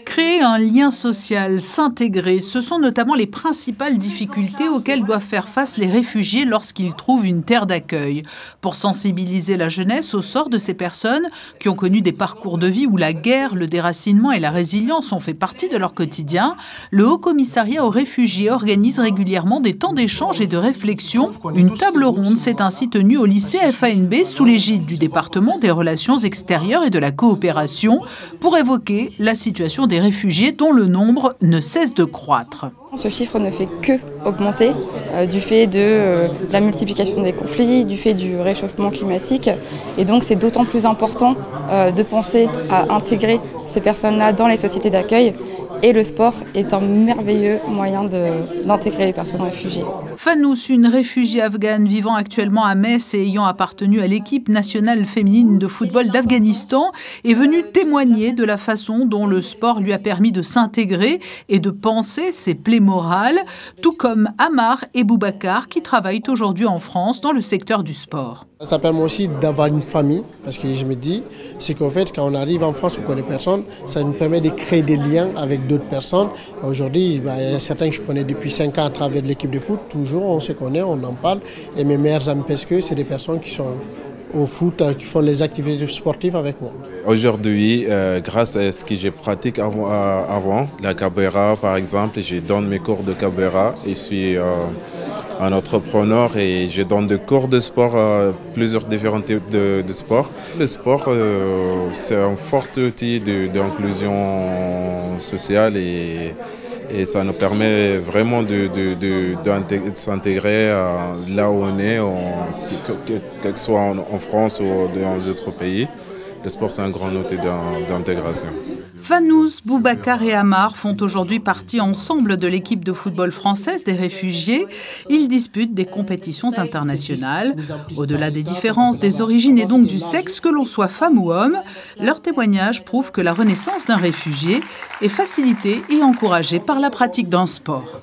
Créer un lien social, s'intégrer, ce sont notamment les principales difficultés auxquelles doivent faire face les réfugiés lorsqu'ils trouvent une terre d'accueil. Pour sensibiliser la jeunesse au sort de ces personnes qui ont connu des parcours de vie où la guerre, le déracinement et la résilience ont fait partie de leur quotidien, le Haut Commissariat aux réfugiés organise régulièrement des temps d'échange et de réflexion. Une table ronde s'est ainsi tenue au lycée FANB sous l'égide du département des relations extérieures et de la coopération pour évoquer la situation des réfugiés dont le nombre ne cesse de croître. Ce chiffre ne fait que augmenter du fait de la multiplication des conflits, du fait du réchauffement climatique. Et donc c'est d'autant plus important de penser à intégrer ces personnes-là dans les sociétés d'accueil. Et le sport est un merveilleux moyen d'intégrer les personnes réfugiées. Fanous, une réfugiée afghane vivant actuellement à Metz et ayant appartenu à l'équipe nationale féminine de football d'Afghanistan, est venue témoigner de la façon dont le sport lui a permis de s'intégrer et de penser ses plaies morales, tout comme Amar et Boubacar qui travaillent aujourd'hui en France dans le secteur du sport. Ça permet aussi d'avoir une famille, parce que je me dis, c'est qu'en fait, quand on arrive en France, on connaît personne, ça nous permet de créer des liens avec d'autres personnes. Aujourd'hui, il y a certains que je connais depuis 5 ans à travers l'équipe de foot, toujours on se connaît, on en parle. Et mes meilleurs amis, parce que c'est des personnes qui sont au foot, qui font les activités sportives avec moi. Aujourd'hui, grâce à ce que je pratique avant, la capoeira par exemple, je donne mes cours de capoeira et je suis un entrepreneur et je donne des cours de sport, plusieurs différents types de sport. Le sport, c'est un fort outil d'inclusion sociale et ça nous permet vraiment de s'intégrer là où on est, que ce soit en France ou dans d'autres pays. Le sport, c'est un grand outil d'intégration. Fanous, Boubacar et Amar font aujourd'hui partie ensemble de l'équipe de football française des réfugiés. Ils disputent des compétitions internationales. Au-delà des différences, des origines et donc du sexe, que l'on soit femme ou homme, leur témoignage prouve que la renaissance d'un réfugié est facilitée et encouragée par la pratique d'un sport.